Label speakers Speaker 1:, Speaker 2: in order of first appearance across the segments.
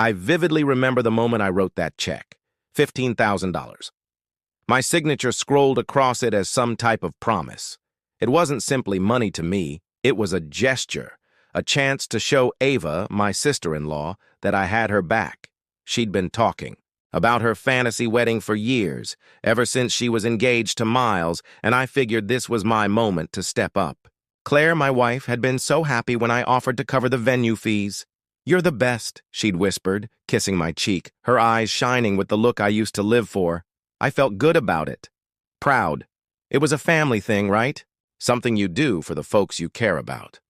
Speaker 1: I vividly remember the moment I wrote that check, $15,000. My signature scrolled across it as some type of promise. It wasn't simply money to me, it was a gesture, a chance to show Ava, my sister-in-law, that I had her back. She'd been talking about her fantasy wedding for years, ever since she was engaged to Miles, and I figured this was my moment to step up. Claire, my wife, had been so happy when I offered to cover the venue fees. "You're the best," she'd whispered, kissing my cheek, her eyes shining with the look I used to live for. I felt good about it. Proud. It was a family thing, right? Something you do for the folks you care about.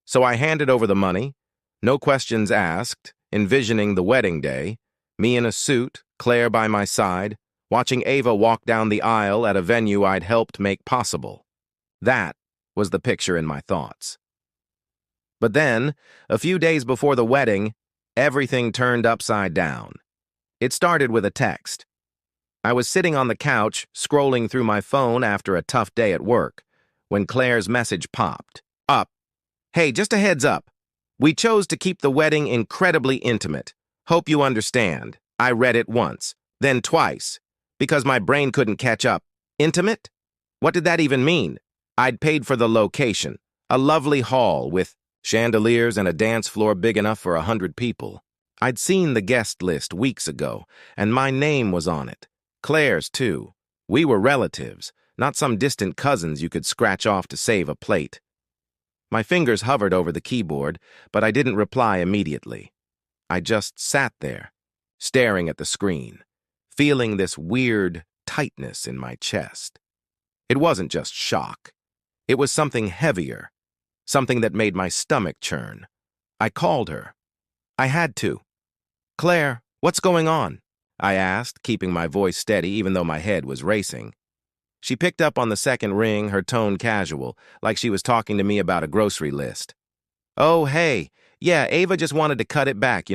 Speaker 1: So I handed over the money, no questions asked, envisioning the wedding day, me in a suit, Claire by my side, watching Ava walk down the aisle at a venue I'd helped make possible. That was the picture in my thoughts. But then, a few days before the wedding, everything turned upside down. It started with a text. I was sitting on the couch, scrolling through my phone after a tough day at work, when Claire's message popped up. "Hey, just a heads up. We chose to keep the wedding incredibly intimate. Hope you understand." I read it once, then twice, because my brain couldn't catch up. Intimate? What did that even mean? I'd paid for the location, a lovely hall with chandeliers and a dance floor big enough for 100 people. I'd seen the guest list weeks ago, and my name was on it. Claire's, too. We were relatives, not some distant cousins you could scratch off to save a plate. My fingers hovered over the keyboard, but I didn't reply immediately. I just sat there, staring at the screen, feeling this weird tightness in my chest. It wasn't just shock. It was something heavier, something that made my stomach churn. I called her. I had to. "Claire, what's going on?" I asked, keeping my voice steady even though my head was racing. She picked up on the second ring, her tone casual, like she was talking to me about a grocery list. "Oh, hey, yeah, Ava just wanted to cut it back,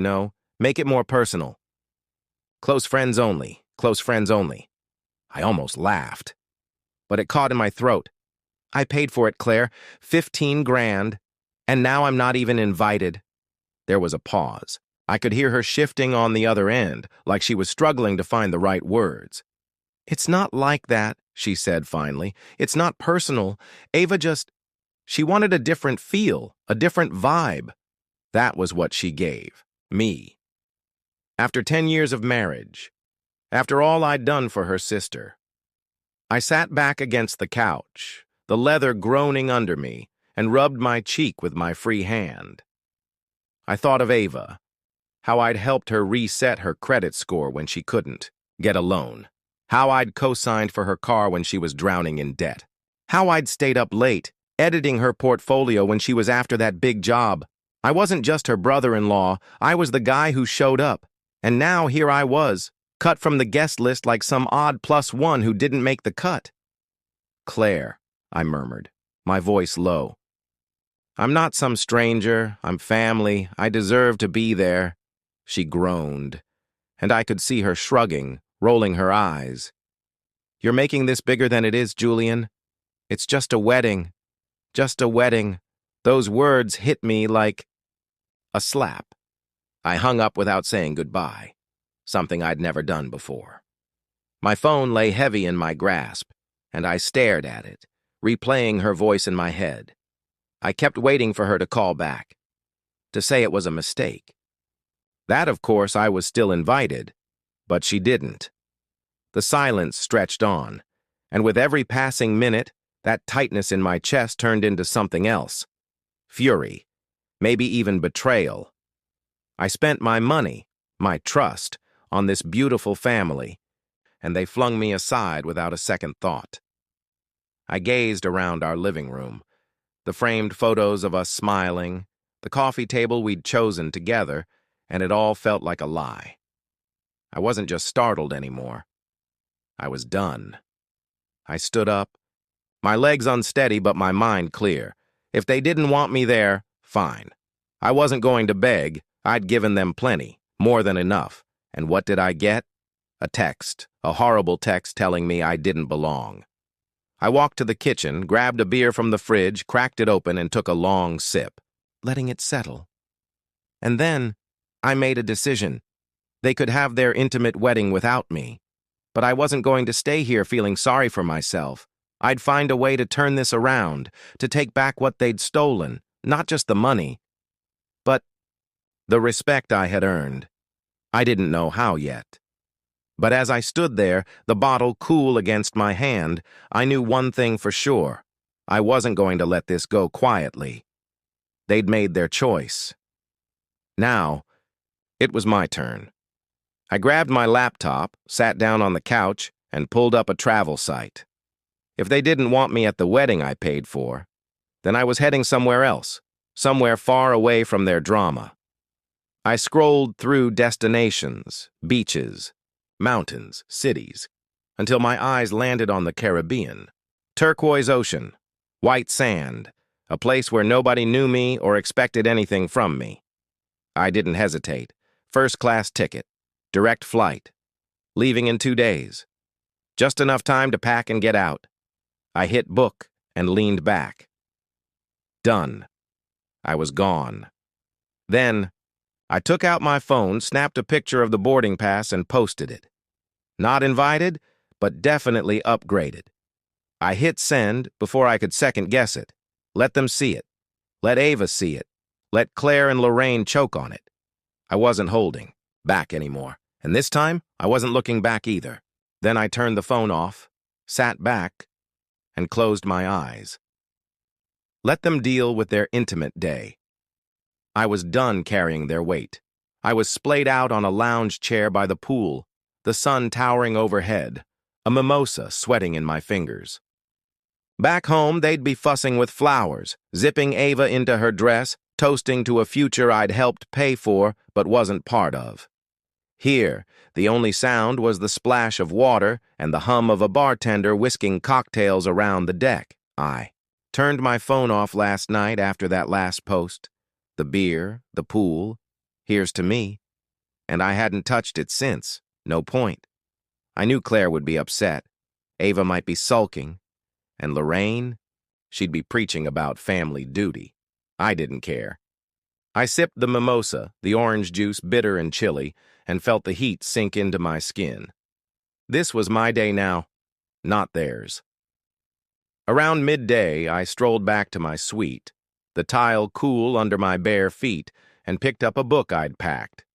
Speaker 1: make it more personal. Close friends only, close friends only." I almost laughed, but it caught in my throat. "I paid for it, Claire, 15 grand, and now I'm not even invited." There was a pause. I could hear her shifting on the other end, like she was struggling to find the right words. "It's not like that," she said finally. "It's not personal. Ava she wanted a different feel, a different vibe." That was what she gave me. After 10 years of marriage, after all I'd done for her sister. I sat back against the couch, the leather groaning under me, and rubbed my cheek with my free hand. I thought of Ava, how I'd helped her reset her credit score when she couldn't get a loan, how I'd co-signed for her car when she was drowning in debt, how I'd stayed up late, editing her portfolio when she was after that big job. I wasn't just her brother-in-law, I was the guy who showed up, and now here I was, cut from the guest list like some odd +1 who didn't make the cut. "Claire," I murmured, my voice low. "I'm not some stranger, I'm family, I deserve to be there." She groaned, and I could see her shrugging, rolling her eyes. "You're making this bigger than it is, Julian. It's just a wedding. Just a wedding." Those words hit me like a slap. I hung up without saying goodbye, something I'd never done before. My phone lay heavy in my grasp, and I stared at it, replaying her voice in my head. I kept waiting for her to call back, to say it was a mistake. That, of course, I was still invited, but she didn't. The silence stretched on, and with every passing minute, that tightness in my chest turned into something else. Fury, maybe even betrayal. I spent my money, my trust, on this beautiful family, and they flung me aside without a second thought. I gazed around our living room, the framed photos of us smiling, the coffee table we'd chosen together, and it all felt like a lie. I wasn't just startled anymore. I was done. I stood up, my legs unsteady but my mind clear. If they didn't want me there, fine. I wasn't going to beg. I'd given them plenty, more than enough. And what did I get? A text, a horrible text telling me I didn't belong. I walked to the kitchen, grabbed a beer from the fridge, cracked it open, and took a long sip, letting it settle. And then I made a decision. They could have their intimate wedding without me. But I wasn't going to stay here feeling sorry for myself. I'd find a way to turn this around, to take back what they'd stolen, not just the money, but the respect I had earned. I didn't know how yet. But as I stood there, the bottle cool against my hand, I knew one thing for sure. I wasn't going to let this go quietly. They'd made their choice. Now, it was my turn. I grabbed my laptop, sat down on the couch, and pulled up a travel site. If they didn't want me at the wedding I paid for, then I was heading somewhere else, somewhere far away from their drama. I scrolled through destinations, beaches, mountains, cities, until my eyes landed on the Caribbean. Turquoise ocean, white sand, a place where nobody knew me or expected anything from me. I didn't hesitate. First-class ticket, direct flight, leaving in 2 days. Just enough time to pack and get out. I hit book and leaned back. Done. I was gone. Then, I took out my phone, snapped a picture of the boarding pass, and posted it. Not invited, but definitely upgraded. I hit send before I could second-guess it. Let them see it. Let Ava see it. Let Claire and Lorraine choke on it. I wasn't holding back anymore, and this time, I wasn't looking back either. Then I turned the phone off, sat back, and closed my eyes. Let them deal with their intimate day. I was done carrying their weight. I was splayed out on a lounge chair by the pool, the sun towering overhead, a mimosa sweating in my fingers. Back home, they'd be fussing with flowers, zipping Ava into her dress, toasting to a future I'd helped pay for but wasn't part of. Here, the only sound was the splash of water and the hum of a bartender whisking cocktails around the deck. I turned my phone off last night after that last post. The beer, the pool, here's to me. And I hadn't touched it since. No point. I knew Claire would be upset. Ava might be sulking. And Lorraine? She'd be preaching about family duty. I didn't care. I sipped the mimosa, the orange juice bitter and chilly, and felt the heat sink into my skin. This was my day now, not theirs. Around midday, I strolled back to my suite, the tile cool under my bare feet, and picked up a book I'd packed.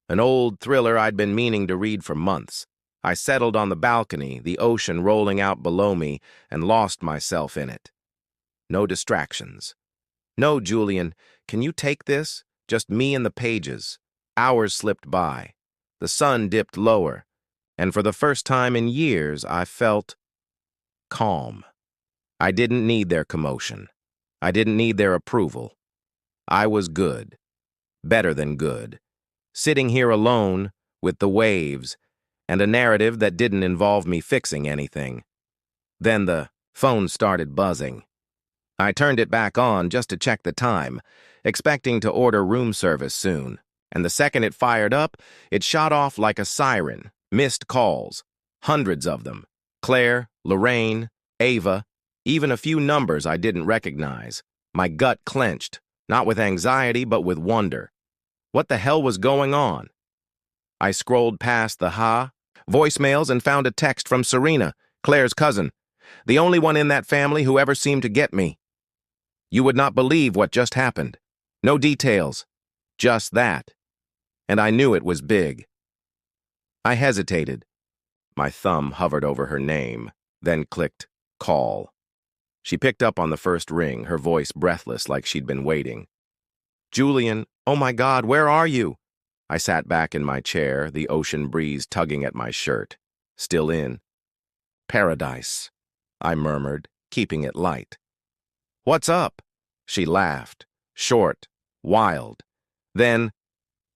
Speaker 1: An old thriller I'd been meaning to read for months. I settled on the balcony, the ocean rolling out below me, and lost myself in it. No distractions. No, Julian, can you take this? Just me and the pages. Hours slipped by. The sun dipped lower, and for the first time in years, I felt calm. I didn't need their commotion. I didn't need their approval. I was good. Better than good. Sitting here alone, with the waves, and a narrative that didn't involve me fixing anything. Then the phone started buzzing. I turned it back on just to check the time, expecting to order room service soon. And the second it fired up, it shot off like a siren, missed calls, hundreds of them. Claire, Lorraine, Ava, even a few numbers I didn't recognize. My gut clenched, not with anxiety, but with wonder. What the hell was going on? I scrolled past the voicemails and found a text from Serena, Claire's cousin, the only one in that family who ever seemed to get me. You would not believe what just happened. No details. Just that. And I knew it was big. I hesitated. My thumb hovered over her name, then clicked call. She picked up on the first ring, her voice breathless like she'd been waiting. Julian, oh my God, where are you? I sat back in my chair, the ocean breeze tugging at my shirt. Still in. Paradise, I murmured, keeping it light. What's up? She laughed, short, wild. Then,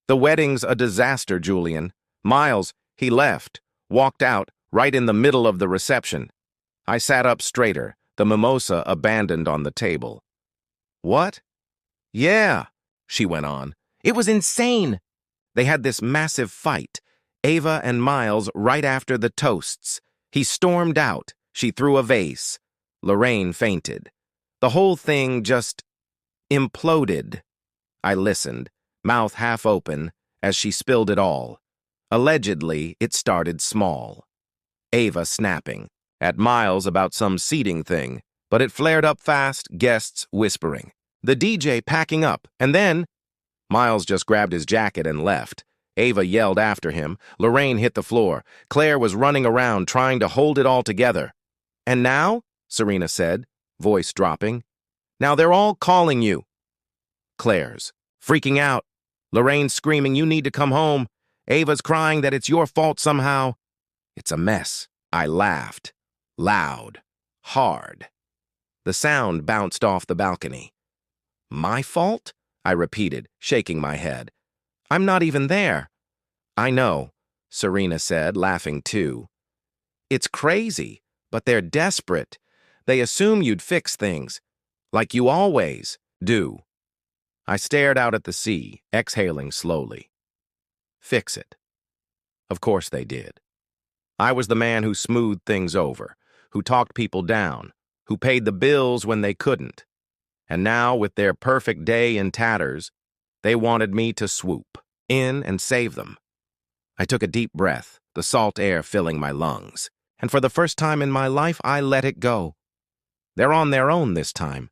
Speaker 1: the wedding's a disaster, Julian. Miles, he left, walked out, right in the middle of the reception. I sat up straighter, the mimosa abandoned on the table. What? Yeah, she went on. It was insane. They had this massive fight, Ava and Miles right after the toasts. He stormed out. She threw a vase. Lorraine fainted. The whole thing just imploded. I listened, mouth half open, as she spilled it all. Allegedly, it started small. Ava snapping at Miles about some seating thing, but it flared up fast, guests whispering. The DJ packing up, and then Miles just grabbed his jacket and left. Ava yelled after him. Lorraine hit the floor. Claire was running around, trying to hold it all together. And now, Serena said, voice dropping, now they're all calling you. Claire's freaking out. Lorraine screaming, you need to come home. Ava's crying that it's your fault somehow. It's a mess. I laughed. Loud. Hard. The sound bounced off the balcony. My fault? I repeated, shaking my head. I'm not even there. I know, Serena said, laughing too. It's crazy, but they're desperate. They assume you'd fix things, like you always do. I stared out at the sea, exhaling slowly. Fix it. Of course they did. I was the man who smoothed things over, who talked people down, who paid the bills when they couldn't. And now, with their perfect day in tatters, they wanted me to swoop in and save them. I took a deep breath, the salt air filling my lungs, and for the first time in my life, I let it go. They're on their own this time.